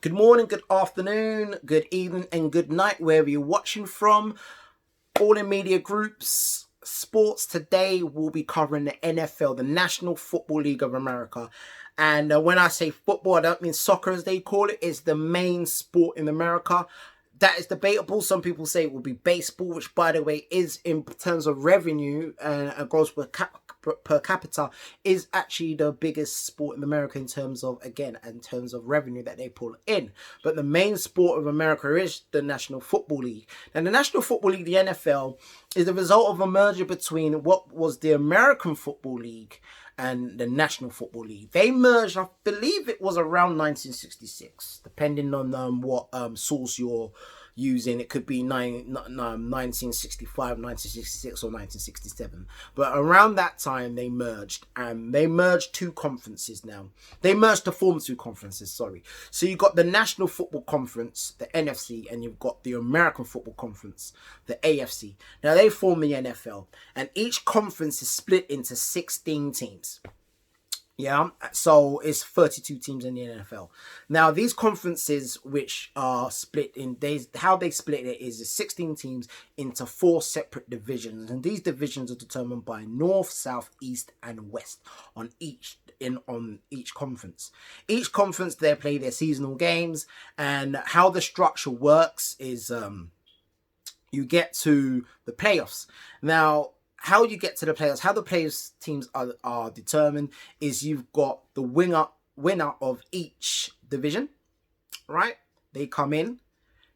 Good morning, good afternoon, good evening, and good night, wherever you're watching from. All in media groups. Sports today will be covering the NFL, the National Football League of America. And when I say football, I don't mean soccer as they call it. It's the main sport in America. That is debatable. Some people say it will be baseball, which, by the way, is in terms of revenue and gross per capita, is actually the biggest sport in America in terms of, again, in terms of revenue that they pull in. But the main sport of America is the National Football League. And the National Football League, the NFL, is the result of a merger between what was the American Football League and the National Football League. They merged, I believe it was around 1966, depending on what source you're using. It could be 1965, 1966, or 1967. But around that time, they merged. And they merged two conferences now. They merged to form two conferences, sorry. So you've got the National Football Conference, the NFC, and you've got the American Football Conference, the AFC. Now, they form the NFL. And each conference is split into 16 teams. Yeah, so it's 32 teams in the NFL. Now, these conferences, which are split in days, how they split it is 16 teams into 4 separate divisions, and these divisions are determined by North, South, East, and West on each conference. Each conference they play their seasonal games, and how the structure works is you get to the playoffs. Now, how you get to the playoffs, how the playoffs teams are determined is you've got the winner of each division, right? They come in,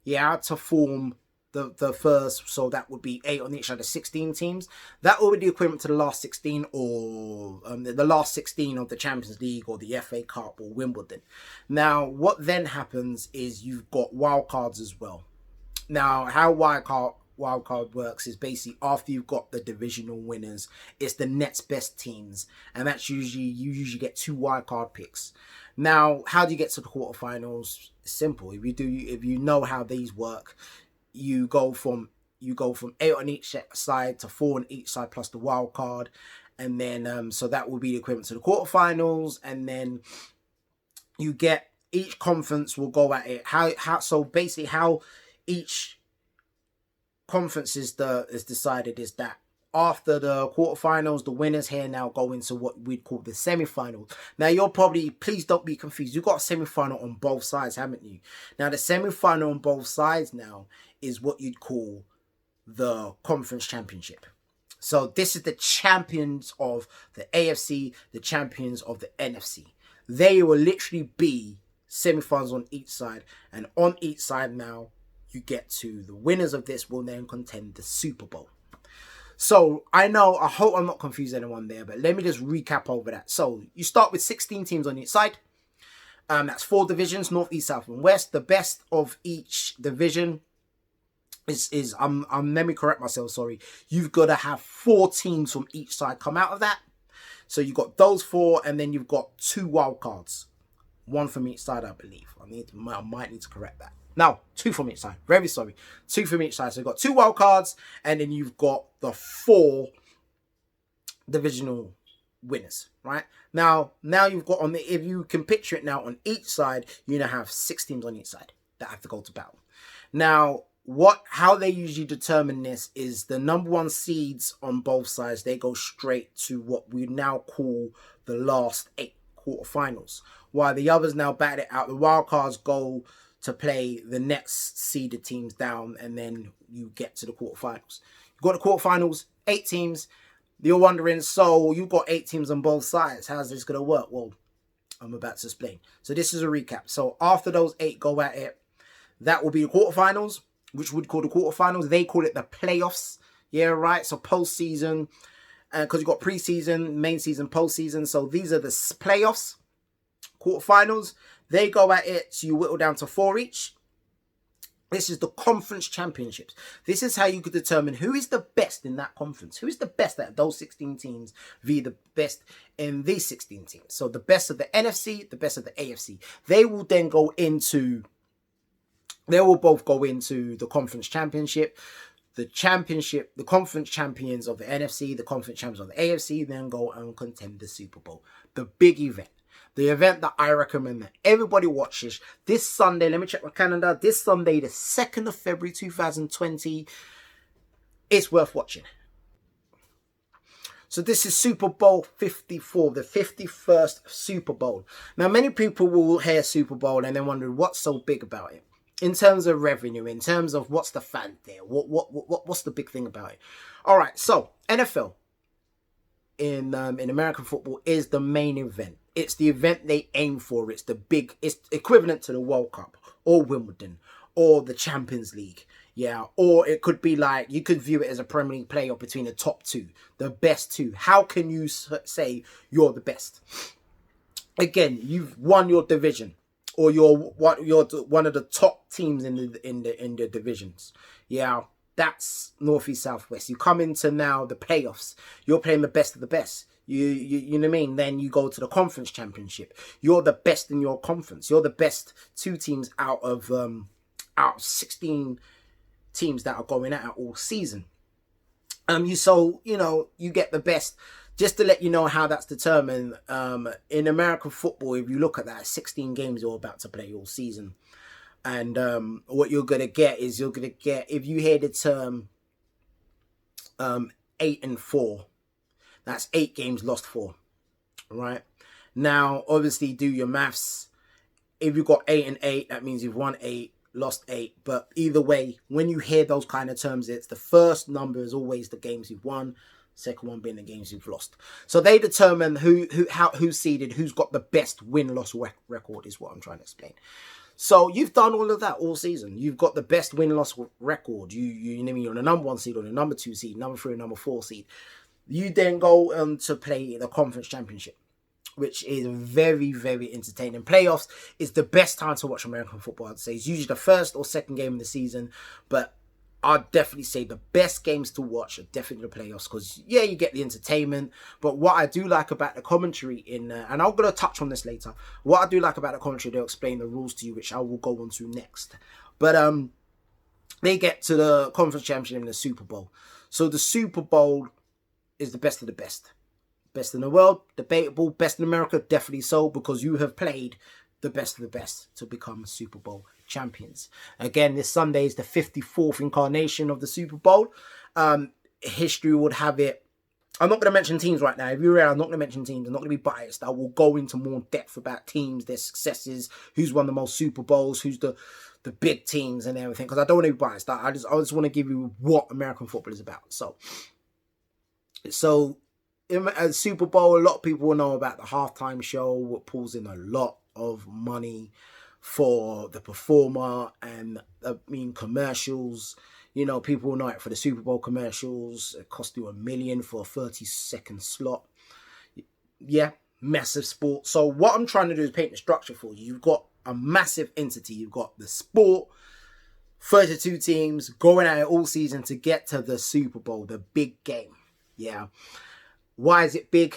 to form the first, so that would be 8 on each side of 16 teams. That would be the equivalent to the last 16 or the last 16 of the Champions League or the FA Cup or Wimbledon. Now, what then happens is you've got wild cards as well. Now, how wild card works is basically after you've got the divisional winners, it's the next best teams, and that's you usually get 2 wild card picks. Now, how do you get to the quarterfinals? It's simple. If you know how these work, you go from 8 on each side to 4 on each side plus the wild card, and then so that will be the equivalent to the quarterfinals, and then you get each conference will go at it. So basically how each conference is decided is that after the quarterfinals, the winners here now go into what we'd call the semifinals. Now, please don't be confused. You've got a semifinal on both sides, haven't you? Now, the semifinal on both sides now is what you'd call the conference championship. So this is the champions of the AFC, the champions of the NFC. They will literally be semifinals on each side, and on each side now, you get to the winners of this will then contend the Super Bowl. So I hope I'm not confusing anyone there, but let me just recap over that. So you start with 16 teams on each side. That's 4 divisions, North, East, South, and West. The best of each division is let me correct myself, sorry. You've got to have 4 teams from each side come out of that. So you've got those 4, and then you've got 2 wild cards. 1 from each side, I believe. I might need to correct that. No, 2 from each side. Very sorry. 2 from each side. So you've got 2 wild cards, and then you've got the 4 divisional winners, right? Now you've got if you can picture it now, on each side, you now have 6 teams on each side that have to go to battle. Now, how they usually determine this is the number 1 seeds on both sides, they go straight to what we now call the last 8 quarterfinals, while the others now battle it out. The wild cards go to play the next seeded teams down, and then you get to the quarterfinals. You've got the quarterfinals, 8 teams. You're wondering, so you've got 8 teams on both sides. How's this going to work? Well, I'm about to explain. So this is a recap. So after those 8 go at it, that will be the quarterfinals, which would call the quarterfinals. They call it the playoffs. Yeah, right? So postseason, because you've got preseason, main season, postseason. So these are the playoffs, quarterfinals. They go at it, so you whittle down to 4 each. This is the conference championships. This is how you could determine who is the best in that conference. Who is the best at those 16 teams via the best in these 16 teams. So the best of the NFC, the best of the AFC. They will then they will both go into the conference championship. The conference champions of the NFC, the conference champions of the AFC, then go and contend the Super Bowl. The big event. The event that I recommend that everybody watches this Sunday. Let me check my calendar. This Sunday, the 2nd of February 2020. It's worth watching. So this is Super Bowl 54, the 51st Super Bowl. Now, many people will hear Super Bowl and then wonder what's so big about it. In terms of revenue, in terms of what's the fan there, what's the big thing about it? All right, so NFL in American football is the main event. It's the event they aim for. It's equivalent to the World Cup or Wimbledon or the Champions League. Yeah, or it could be like, you could view it as a Premier League playoff between the top two, the best two. How can you say you're the best? Again, you've won your division, or you're one of the top teams in the divisions. Yeah, that's North, East, South, West. You come into now the playoffs. You're playing the best of the best. You know what I mean? Then you go to the conference championship. You're the best in your conference. You're the best two teams out of 16 teams that are going at it all season. You get the best. Just to let you know how that's determined, in American football, if you look at that, 16 games you're about to play all season. And what you're going to get is if you hear the term 8-4, that's 8 games lost 4, right? Now, obviously, do your maths. If you've got 8-8, that means you've won 8, lost 8. But either way, when you hear those kind of terms, it's the first number is always the games you've won, second one being the games you've lost. So they determine who's seeded, who's got the best win-loss record is what I'm trying to explain. So you've done all of that all season. You've got the best win-loss record. You know, you're the number 1 seed or the number 2 seed, number 3 or number 4 seed. You then go to play the conference championship, which is very, very entertaining. Playoffs is the best time to watch American football, I'd say. It's usually the first or second game of the season, but I'd definitely say the best games to watch are definitely the playoffs because, yeah, you get the entertainment. But what I do like about the commentary and I'm going to touch on this later. What I do like about the commentary, they'll explain the rules to you, which I will go on to next. But they get to the conference championship in the Super Bowl. So the Super Bowl is the best of the best. Best in the world, debatable. Best in America, definitely so, because you have played the best of the best to become Super Bowl champions. Again, this Sunday is the 54th incarnation of the Super Bowl. History would have it. I'm not going to mention teams right now. If you're I'm not going to mention teams. I'm not going to be biased. I will go into more depth about teams, their successes, who's won the most Super Bowls, who's the big teams and everything, because I don't want to be biased. I just want to give you what American football is about. So in a Super Bowl, a lot of people will know about the halftime show, what pulls in a lot of money for the performer, and commercials. You know, people will know it for the Super Bowl commercials. It cost you $1 million for a 30-second slot. Yeah, massive sport. So what I'm trying to do is paint the structure for you. You've got a massive entity. You've got the sport, 32 teams going at it all season to get to the Super Bowl, the big game. Yeah. Why is it big?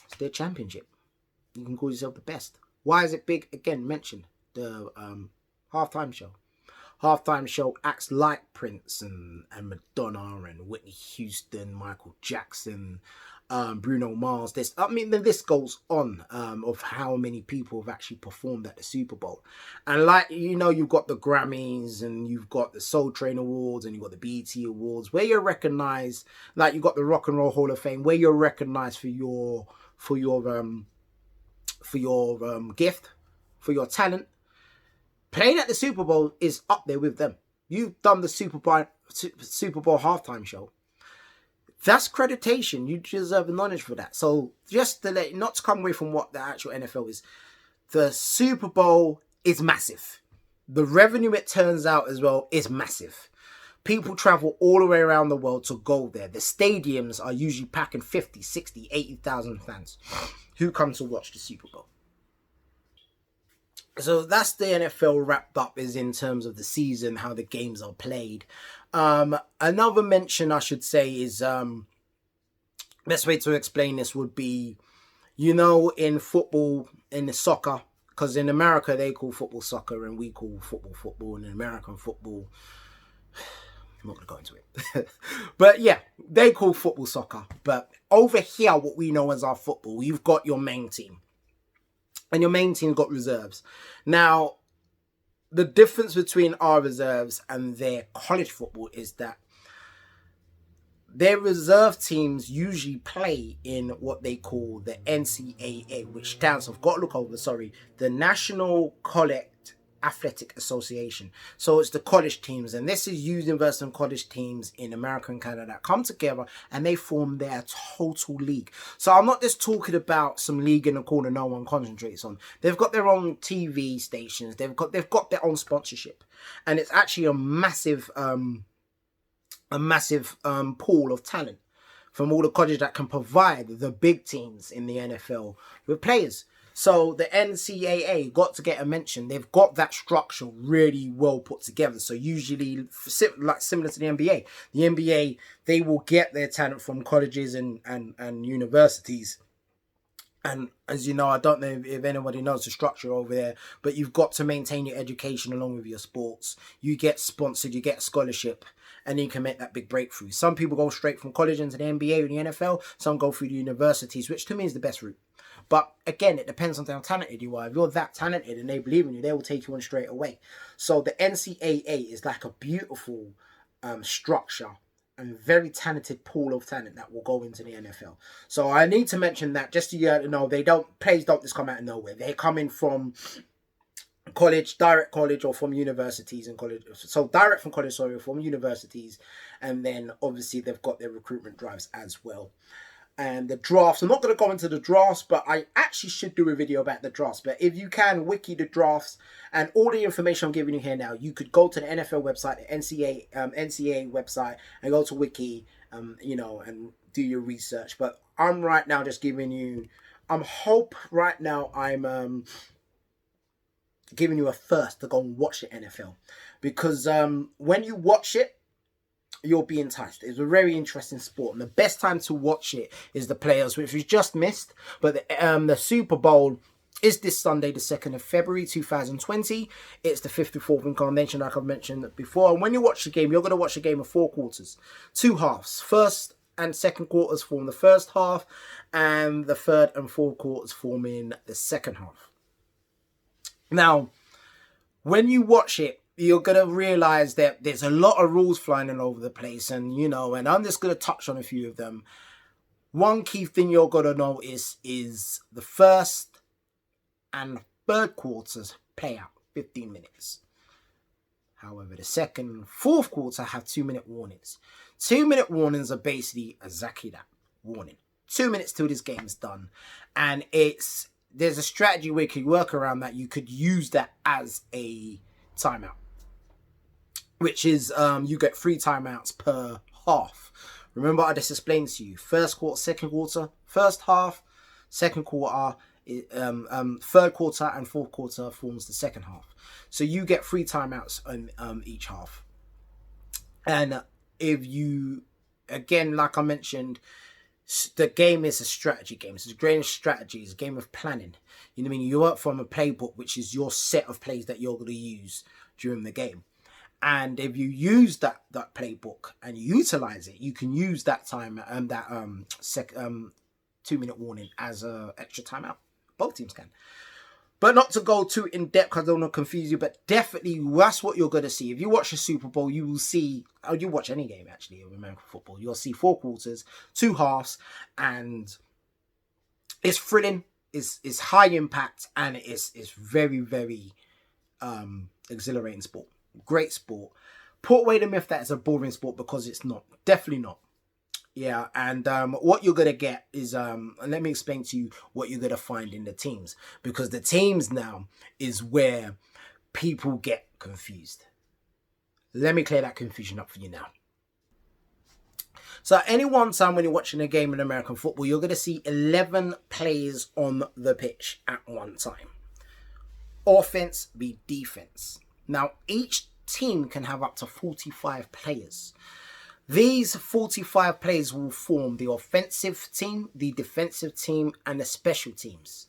It's their championship. You can call yourself the best. Why is it big? Again, mentioned the halftime show. Halftime show acts like Prince and Madonna and Whitney Houston, Michael Jackson, Bruno Mars. The list goes on of how many people have actually performed at the Super Bowl. And you've got the Grammys and you've got the Soul Train Awards and you've got the BET Awards where you're recognized. You've got the Rock and Roll Hall of Fame where you're recognized for your gift, for your talent. Playing at the Super Bowl is up there with them. You've done the Super Bowl halftime show. That's accreditation. You deserve the knowledge for that. So just to not to come away from what the actual NFL is, the Super Bowl is massive. The revenue it turns out as well is massive. People travel all the way around the world to go there. The stadiums are usually packing 50, 60, 80,000 fans who come to watch the Super Bowl. So that's the NFL wrapped up is in terms of the season, how the games are played. Another mention I should say is, best way to explain this would be, in football, in the soccer, because in America they call football soccer and we call football, and in American football, I'm not going to go into it. But yeah, they call football soccer. But over here, what we know as our football, you've got your main team. and your main team got reserves. Now, the difference between our reserves and their college football is that their reserve teams usually play in what they call the NCAA, which stands for, got to look over, sorry, the National College Athletic Association. So it's the college teams, and this is university and college teams in America and Canada that come together and they form their total league. So I'm not just talking about some league in the corner no one concentrates on. They've got their own TV stations, they've got their own sponsorship, and it's actually a massive pool of talent from all the colleges that can provide the big teams in the NFL with players. So the NCAA got to get a mention. They've got that structure really well put together. So usually, like similar to the NBA, they will get their talent from colleges and universities. And as you know, I don't know if anybody knows the structure over there, but you've got to maintain your education along with your sports. You get sponsored, you get a scholarship, and you can make that big breakthrough. Some people go straight from college into the NBA or the NFL. Some go through the universities, which to me is the best route. But again, it depends on how talented you are. If you're that talented and they believe in you, they will take you on straight away. So the NCAA is like a beautiful structure and very talented pool of talent that will go into the NFL. So I need to mention that just so you know, players don't just come out of nowhere. They're coming from college, direct college, or from universities and college. So direct from college, sorry, or from universities. And then obviously they've got their recruitment drives as well. And the drafts, I'm not going to go into the drafts, but I actually should do a video about the drafts. But if you can, wiki the drafts and all the information I'm giving you here now, you could go to the NFL website, the NCAA website, and go to wiki, and do your research. But I'm right now just giving you, I'm giving you a first to go and watch the NFL. Because when you watch it, you'll be enticed. It's a very interesting sport, and the best time to watch it is the playoffs, which we just missed. But the Super Bowl is this Sunday, the 2nd of February, 2020. It's the 54th incarnation, like I've mentioned before. And when you watch the game, you're going to watch a game of 4 quarters, 2 halves. First and second quarters form the first half, and the third and fourth quarters form in the second half. Now, when you watch it, you're going to realize that there's a lot of rules flying all over the place. And, and I'm just going to touch on a few of them. One key thing you're going to notice is the first and third quarters play out 15 minutes. However, the second and fourth quarter have 2-minute warnings. 2-minute warnings are basically exactly that, warning. 2 minutes till this game is done. And there's a strategy where you could work around that. You could use that as a timeout, which is you get 3 timeouts per half. Remember, I just explained to you, first quarter, second quarter, first half, second quarter, third quarter, and fourth quarter forms the second half. So you get 3 timeouts on each half. And if you, again, like I mentioned, the game is a strategy game. It's a game of strategy. It's a game of planning. You know what I mean? You work from a playbook, which is your set of plays that you're going to use during the game. And if you use that playbook and you utilize it, you can use that time and that 2-minute warning as a extra timeout. Both teams can. But not to go too in depth because I don't want to confuse you, but definitely that's what you're going to see. If you watch the Super Bowl, you will see, or you watch any game actually of American football, you'll see 4 quarters, 2 halves, and it's thrilling, it's high impact, and it's very, very exhilarating sport. Great sport. Put away the myth that it's a boring sport, because it's not. Definitely not. Yeah, and what you're going to get is, let me explain to you what you're going to find in the teams. Because the teams now is where people get confused. Let me clear that confusion up for you now. So at any one time when you're watching a game in American football, you're going to see 11 players on the pitch at one time. Offense be defense. Now, each team can have up to 45 players. These 45 players will form the offensive team, the defensive team, and the special teams.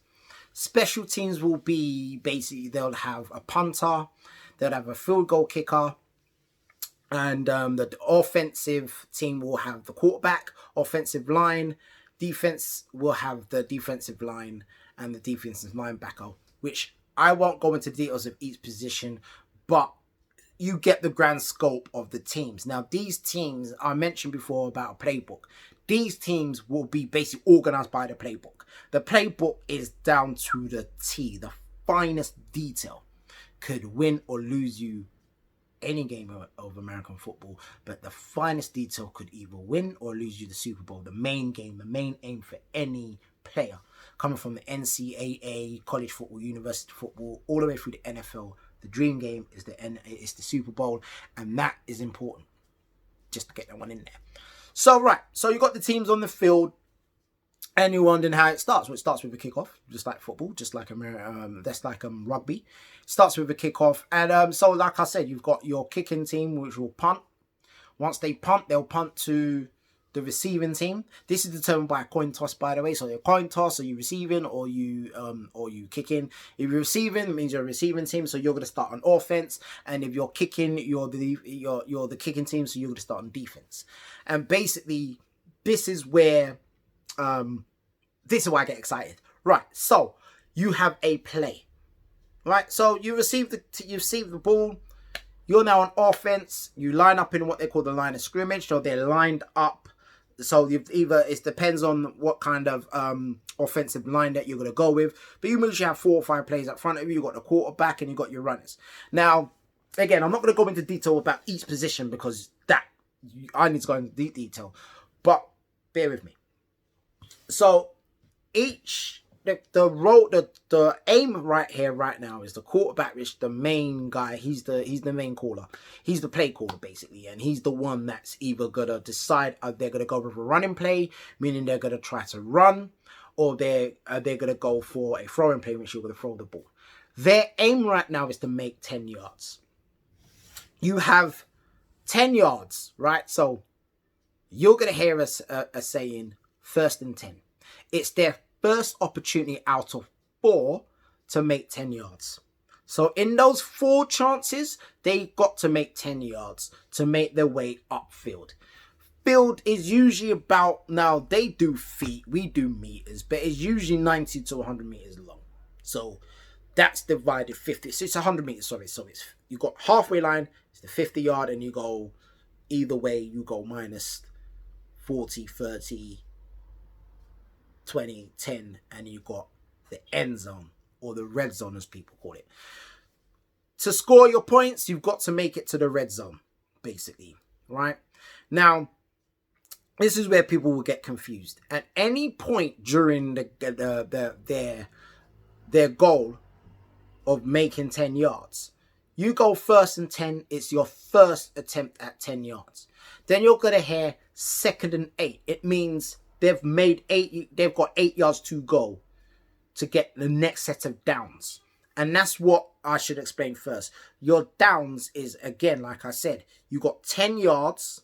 Special teams will be basically, they'll have a punter, they'll have a field goal kicker, and the offensive team will have the quarterback, offensive line, defense will have the defensive line, and the defensive linebacker, which I won't go into details of each position, but you get the grand scope of the teams. Now, these teams, I mentioned before about a playbook. These teams will be basically organized by the playbook. The playbook is down to the T. The finest detail could win or lose you any game of American football, but the finest detail could either win or lose you the Super Bowl. The main game, the main aim for any player, coming from the NCAA, college football, university football, all the way through the NFL, the dream game is the Super Bowl, and that is important. Just to get that one in there. So you got the teams on the field, and you're wondering how it starts. Well, it starts with a kickoff, just like football, just like rugby. It starts with a kickoff, and so like I said, you've got your kicking team, which will punt. Once they punt, they'll punt to the receiving team. This is determined by a coin toss, by the way. So your coin toss, are you receiving or you kicking? If you're receiving, it means you're a receiving team, so you're going to start on offense. And if you're kicking, you're the kicking team, so you're going to start on defense. And basically, this is where this is why I get excited. Right, so you have a play. Right, so you receive the ball. You're now on offense. You line up in what they call the line of scrimmage. So they're lined up. So it depends on what kind of offensive line that you're going to go with. But you usually have 4 or 5 players up front of you. You've got the quarterback and you've got your runners. Now, again, I'm not going to go into detail about each position because I need to go into detail. But bear with me. So the aim right here, right now, is the quarterback, which the main guy. He's the main caller. He's the play caller, basically, and he's the one that's either gonna decide they're gonna go with a running play, meaning they're gonna try to run, or they're gonna go for a throwing play, which you're gonna throw the ball. Their aim right now is to make 10 yards. You have 10 yards, right? So you're gonna hear us saying 1st and 10. It's their first opportunity out of 4 to make 10 yards. So in those 4 chances, they got to make 10 yards to make their way upfield. Field is usually about, now they do feet, we do meters, but it's usually 90 to 100 meters long. So that's divided 50. So it's 100 meters, sorry. So you got halfway line, it's the 50 yard, and you go either way, you go minus 40, 30, 20, 10, and you got the end zone, or the red zone as people call it. To score your points, you've got to make it to the red zone, basically, right? Now, this is where people will get confused. At any point during their goal of making 10 yards, you go 1st and 10, it's your first attempt at 10 yards. Then you're going to hear 2nd and 8. It means they've got 8 yards to go to get the next set of downs. And that's what I should explain first. Your downs is, again, like I said, you got 10 yards.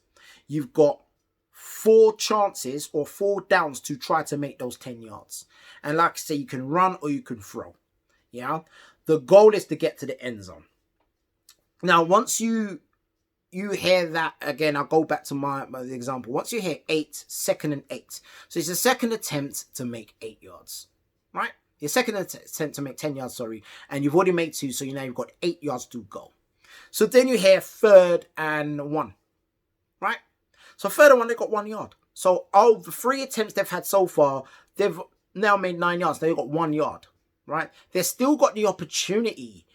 You've got 4 chances or 4 downs to try to make those 10 yards. And like I say, you can run or you can throw. Yeah. The goal is to get to the end zone. Now, once you hear that, again, I'll go back to my example. Once you hear 2nd and 8. So it's a second attempt to make 8 yards, right? Your second attempt to make 10 yards, sorry. And you've already made 2, so now you've got 8 yards to go. So then you hear 3rd and 1, right? So 3rd and 1, they got 1 yard. So of the 3 attempts they've had so far, they've now made 9 yards. They've got 1 yard, right? They've still got the opportunity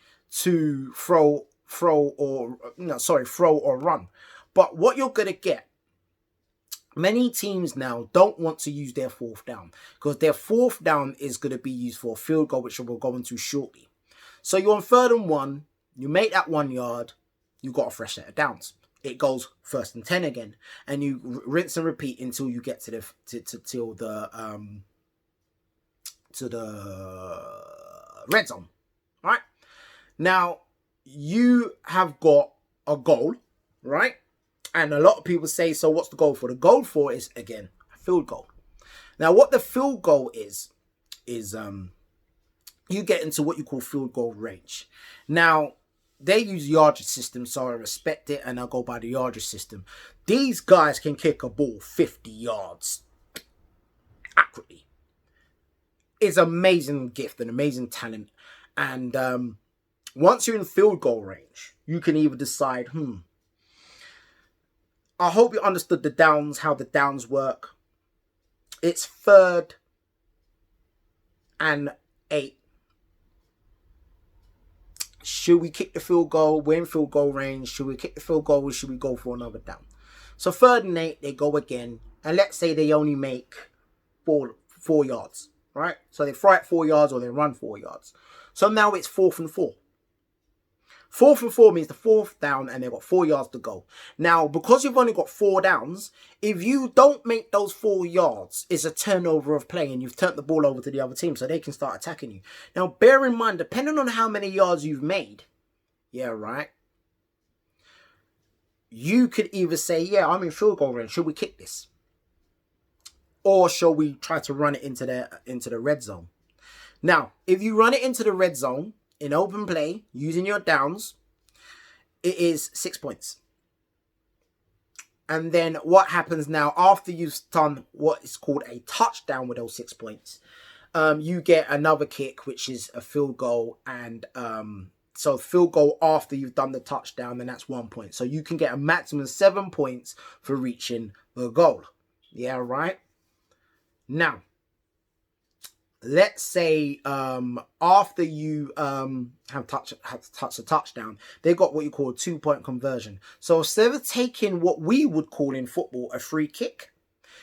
to throw or run. But what you're going to get, many teams now don't want to use their 4th down because their 4th down is going to be used for a field goal, which we'll go into shortly. So you're on 3rd and 1, you make that 1 yard, you got a fresh set of downs. It goes 1st and 10 again, and you rinse and repeat until you get to the red zone. All right? Now, you have got a goal, right? And a lot of people say, so what's the goal for? The goal for is, again, a field goal. Now, what the field goal is you get into what you call field goal range. Now, they use yardage system, so I respect it, and I'll go by the yardage system. These guys can kick a ball 50 yards accurately. is amazing gift, an amazing talent. And once you're in field goal range, you can either decide, I hope you understood the downs, how the downs work. It's 3rd and 8. Should we kick the field goal? We're in field goal range. Should we kick the field goal or should we go for another down? So 3rd and 8, they go again. And let's say they only make 4 yards, right? So they throw it 4 yards or they run 4 yards. So now it's 4th and 4. 4th and 4 means the 4th down and they've got 4 yards to go. Now, because you've only got 4 downs, if you don't make those 4 yards, it's a turnover of play and you've turned the ball over to the other team so they can start attacking you. Now, bear in mind, depending on how many yards you've made, yeah, right, you could either say, yeah, I'm in field goal range. Should we kick this? Or shall we try to run it into the red zone? Now, if you run it into the red zone in open play, using your downs, it is 6 points. And then what happens now, after you've done what is called a touchdown with those 6 points, you get another kick, which is a field goal. And so field goal after you've done the touchdown, then that's 1 point. So you can get a maximum of 7 points for reaching the goal. Yeah, right? Now, let's say after you have touched a touchdown, they got what you call a 2-point conversion. So instead of taking what we would call in football a free kick,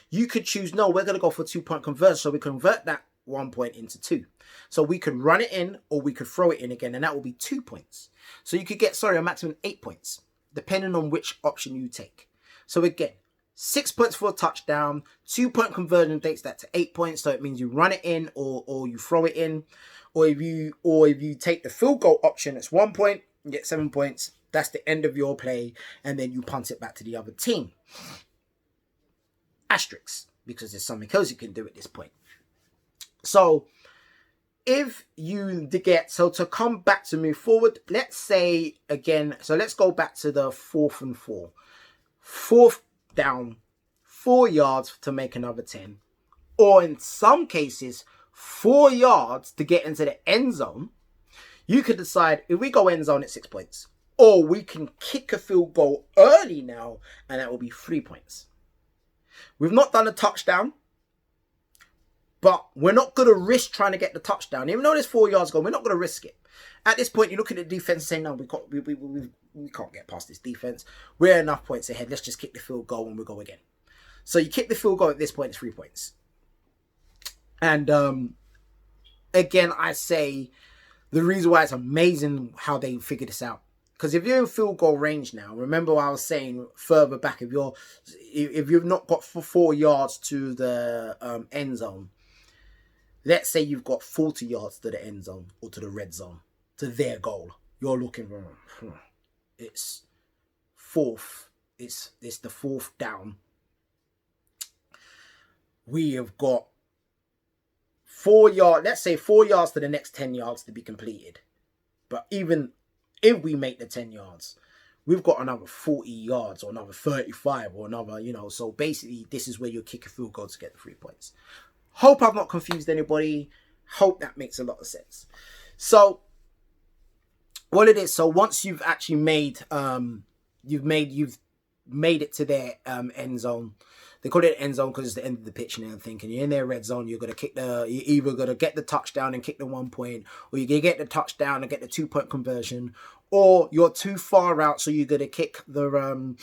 you could choose, no, we're going to go for a 2-point conversion. So we convert that 1 point into 2. So we could run it in or we could throw it in again, and that will be 2 points. So you could get, a maximum 8 points, depending on which option you take. So again, 6 points for a touchdown, 2-point conversion takes that to 8 points. So it means you run it in or you throw it in. Or if you take the field goal option, it's 1 point, you get 7 points. That's the end of your play. And then you punt it back to the other team. Asterisks, because there's something else you can do at this point. So if you get, so to come back to move forward, let's say again, so let's go back to the 4th and 4. 4th down, 4 yards to make another 10, or in some cases 4 yards to get into the end zone. You could decide, if we go end zone at 6 points, or we can kick a field goal early now and that will be 3 points. We've not done a touchdown, but we're not going to risk trying to get the touchdown. Even though there's 4 yards gone, we're not going to risk it. At this point, you look at the defense and say, no, we can't get past this defense. We're enough points ahead. Let's just kick the field goal and we'll go again. So you kick the field goal at this point, it's 3 points. And again, I say the reason why it's amazing how they figured this out. Because if you're in field goal range now, remember what I was saying further back, if you've not got 4 yards to the end zone, let's say you've got 40 yards to the end zone or to the red zone, to their goal. You're looking for, it's 4th. It's the 4th down. We have got 4 yards, let's say 4 yards to the next 10 yards to be completed. But even if we make the 10 yards, we've got another 40 yards or another 35 or another, so basically this is where you kick a field goal to get the 3 points. Hope I've not confused anybody. Hope that makes a lot of sense. So what it is, so once you've actually made, you've made it to their end zone. They call it end zone because it's the end of the pitch and everything. And you're in their red zone. You're either gonna get the touchdown and kick the 1 point, or you're gonna get the touchdown and get the 2-point conversion, or you're too far out, so you're gonna kick the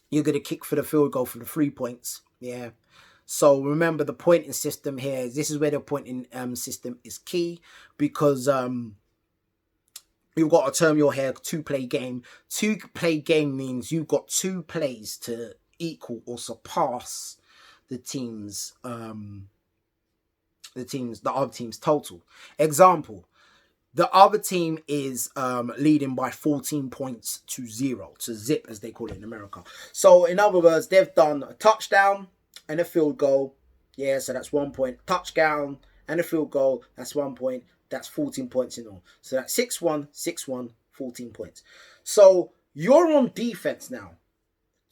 you're gonna kick for the field goal for the 3 points. Yeah. So remember the pointing system here. This is where the pointing system is key, because you've got a term you'll hear, 2-play game. 2-play game means you've got 2 plays to equal or surpass the other team's total. Example, the other team is leading by 14 points to 0, to zip as they call it in America. So in other words, they've done a touchdown and a field goal. Yeah, so that's 1 point. Touchdown and a field goal, that's 1 point. That's 14 points in all. So that's 6-1, 6-1, 14 points. So you're on defense now.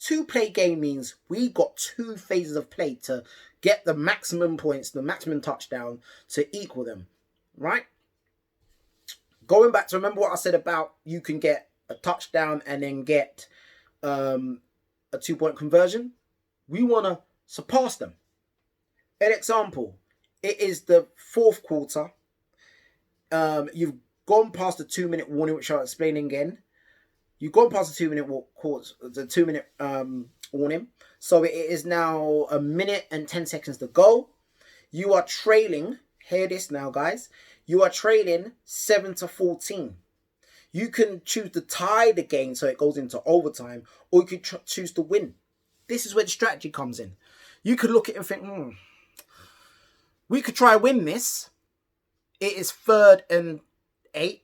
Two-play game means we got 2 phases of play to get the maximum points, the maximum touchdown to equal them, right? Going back to remember what I said about you can get a touchdown and then get a 2-point conversion. We want to surpass them. An example, it is the 4th quarter. You've gone past the 2-minute warning, which I'll explain again. You've gone past the 2-minute warning. So it is now 1 minute and 10 seconds to go. You are trailing. Hear this now, guys. You are trailing 7-14. You can choose to tie the game so it goes into overtime, or you could choose to win. This is where the strategy comes in. You could look at it and think, we could try win this. It is 3rd and 8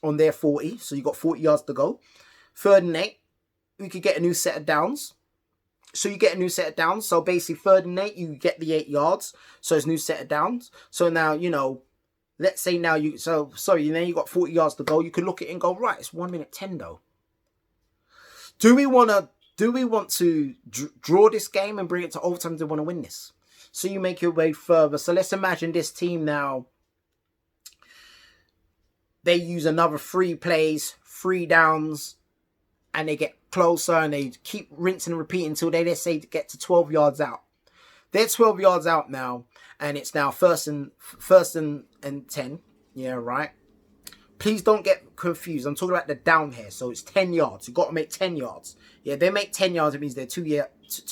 on their 40, so you got 40 yards to go. 3rd and 8, we could get a new set of downs. So you get a new set of downs. So basically 3rd and 8, you get the 8 yards. So it's a new set of downs. So now, let's say now you got 40 yards to go. You could look at it and go, right, it's 1 minute 10 though. Do we want to draw this game and bring it to overtime? Do we want to win this? So you make your way further. So let's imagine this team now, they use another 3 plays, 3 downs, and they get closer and they keep rinsing and repeating until they, let's say, get to 12 yards out. They're 12 yards out now, and it's now first and 10. Yeah, right. Please don't get confused. I'm talking about the down here. So it's 10 yards. You've got to make 10 yards. Yeah, they make 10 yards. It means they're 2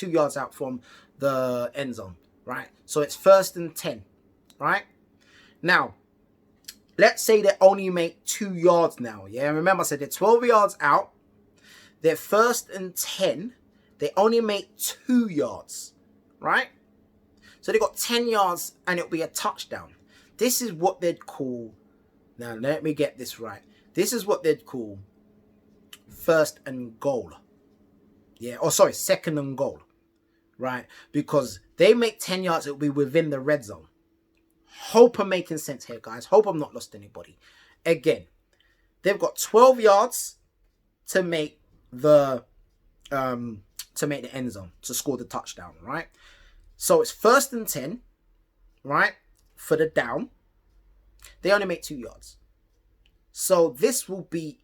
yards out from the end zone, right? So it's 1st and 10, right? Now, let's say they only make 2 yards now. Yeah, remember I said they're 12 yards out. They're 1st and 10. They only make 2 yards, right? So they got 10 yards and it'll be a touchdown. This is what they'd call, now let me get this right. This is what they'd call 1st and goal. Yeah, 2nd and goal, right? Because they make 10 yards, it'll be within the red zone. Hope I'm making sense here, guys. Hope I'm not lost anybody. Again, they've got 12 yards to make the end zone, to score the touchdown, right? So it's 1st and 10, right? For the down. They only make 2 yards. So this will be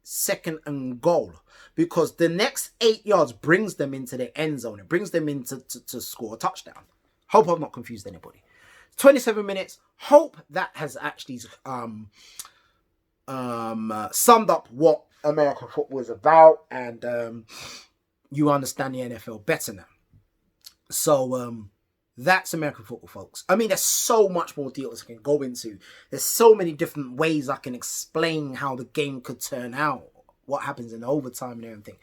2nd and goal, because the next 8 yards brings them into the end zone. It brings them into to score a touchdown. Hope I've not confused anybody. 27 minutes. Hope that has actually summed up what American football is about, and you understand the NFL better now. So that's American football, folks. I mean, there's so much more details I can go into. There's so many different ways I can explain how the game could turn out, what happens in overtime and everything.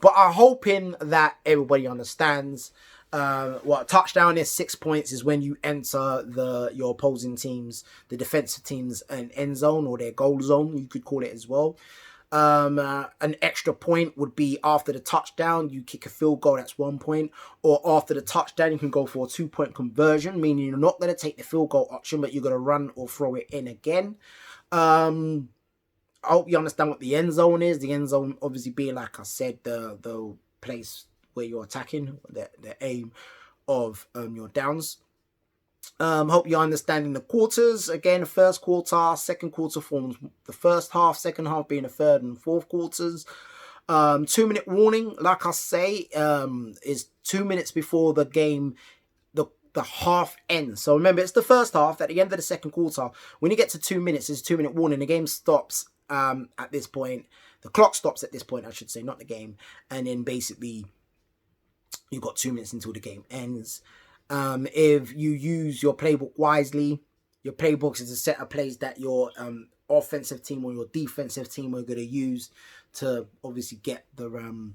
But I'm hoping that everybody understands what a touchdown is. 6 points is when you enter your opposing teams, the defensive teams, an end zone or their goal zone, you could call it as well. An extra point would be after the touchdown, you kick a field goal, that's 1 point. Or after the touchdown, you can go for a 2-point conversion, meaning you're not going to take the field goal option, but you're going to run or throw it in again. I hope you understand what the end zone is. The end zone obviously being, like I said, the place where you're attacking, the aim of your downs. Hope you're understanding the quarters. Again, first quarter, second quarter forms the first half, second half being the 3rd and 4th quarters. 2-minute warning, like I say, is 2 minutes before the game, the half ends. So remember, it's the first half. At the end of the second quarter, when you get to 2 minutes, it's a 2-minute warning. The game stops at this point. The clock stops at this point, I should say, not the game. And then basically, you've got 2 minutes until the game ends. If you use your playbook wisely, your playbook is a set of plays that your offensive team or your defensive team are going to use to obviously get the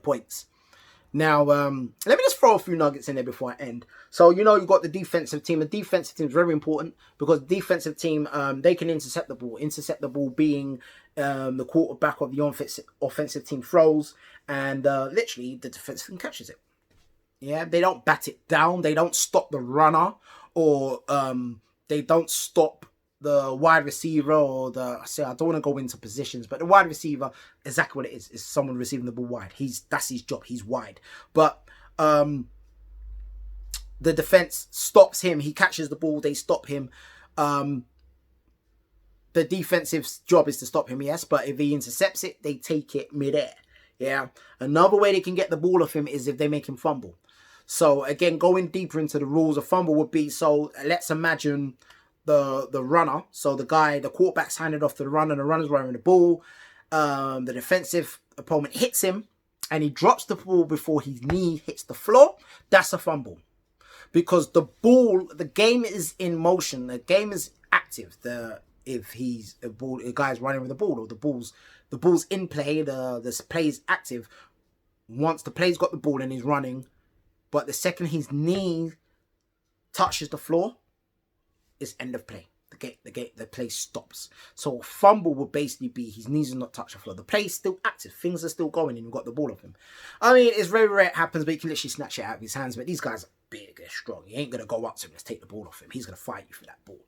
points. Now, let me just throw a few nuggets in there before I end. So, you've got the defensive team. The defensive team is very important because the defensive team, they can intercept the ball. Intercept the ball being the quarterback of the offensive team throws, and literally the defensive team catches it. Yeah, they don't bat it down. They don't stop the runner, or they don't stop the wide receiver or I don't want to go into positions, but the wide receiver, exactly what it is someone receiving the ball wide. That's his job. He's wide. But the defense stops him. He catches the ball. They stop him. The defensive job is to stop him, yes, but if he intercepts it, they take it midair. Yeah. Another way they can get the ball off him is if they make him fumble. So again, going deeper into the rules, a fumble would be, so let's imagine the runner, so the quarterback's handed off to the runner, and the runner's running the ball. The defensive opponent hits him, and he drops the ball before his knee hits the floor. That's a fumble, because the game is in motion, the game is active. If a guy's running with the ball, or the ball's in play, the play is active. Once the play's got the ball and he's running, but the second his knee touches the floor, it's end of play. The play stops. So fumble would basically be his knees do not touch the floor. The play is still active. Things are still going, and you've got the ball off him. I mean, it's very rare it happens, but you can literally snatch it out of his hands. But these guys are big, they're strong. You ain't gonna go up to him and just take the ball off him. He's gonna fight you for that ball.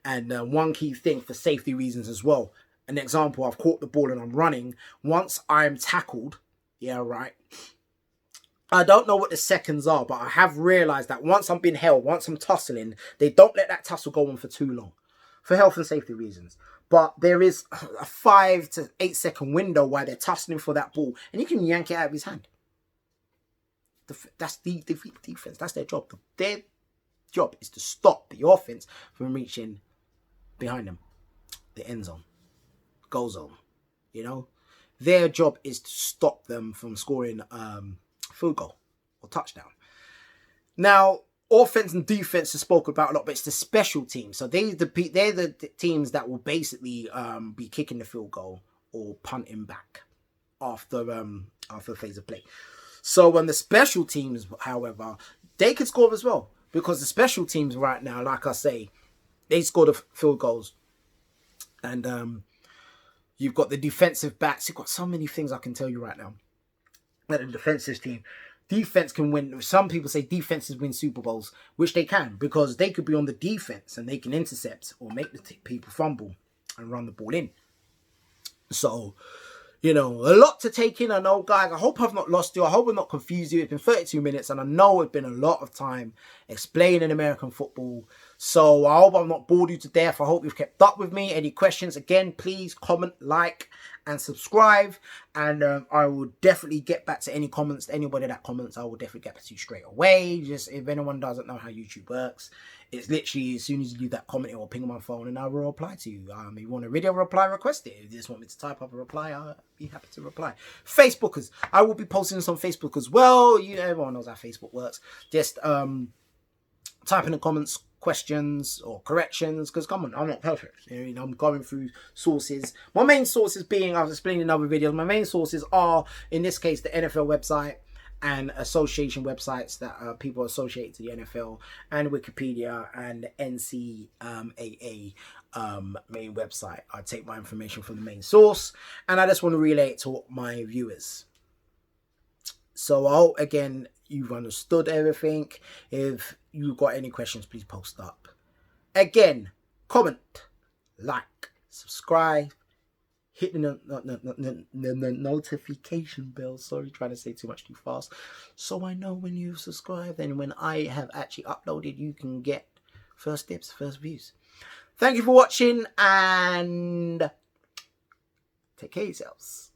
And one key thing for safety reasons as well. An example: I've caught the ball and I'm running. Once I'm tackled, yeah, right. I don't know what the seconds are, but I have realised that once I'm being held, once I'm tussling, they don't let that tussle go on for too long, for health and safety reasons. But there is a 5 to 8 second window where they're tussling for that ball, and you can yank it out of his hand. That's the defense. That's their job. Their job is to stop the offense from reaching behind them, the end zone, goal zone. You know, their job is to stop them from scoring field goal or touchdown. Now, offense and defense are spoken about a lot, but it's the special teams. So they're the teams that will basically be kicking the field goal or punting back after the phase of play. So when the special teams, however, they could score as well, because the special teams right now, like I say, they score the field goals, and you've got the defensive backs. You've got so many things I can tell you right now. That the defensive team, defense can win. Some people say defenses win Super Bowls, which they can, because they could be on the defense and they can intercept or make the people fumble and run the ball in. So, you know, a lot to take in. I know, guys, I hope I've not lost you. I hope I've not confused you. It's been 32 minutes, and I know it's been a lot of time explaining American football. So I hope I've not bored you to death. I hope you've kept up with me. Any questions, again, please comment, like, and subscribe, and I will definitely get back to any comments. Anybody that comments, I will definitely get back to you straight away. Just if anyone doesn't know how YouTube works, it's literally as soon as you leave that comment, it will ping on my phone and I will reply to you. If you want a video reply, request it. If you just want me to type up a reply, I'll be happy to reply. Facebookers, I will be posting this on Facebook as well. Everyone knows how Facebook works. Just type in the comments questions or corrections, because come on, I'm not perfect. You know, I'm going through sources. My main sources being, I've explained in other videos, my main sources are, in this case, the NFL website and association websites that people associate to the NFL, and Wikipedia and the NCAA main website. I take my information from the main source, and I just want to relay it to my viewers. So I hope, again, you've understood everything. If you've got any questions, please post up. Again, comment, like, subscribe, hit the notification bell. Sorry, trying to say too much too fast. So I know when you've subscribed, and when I have actually uploaded, you can get first tips, first views. Thank you for watching, and take care of yourselves.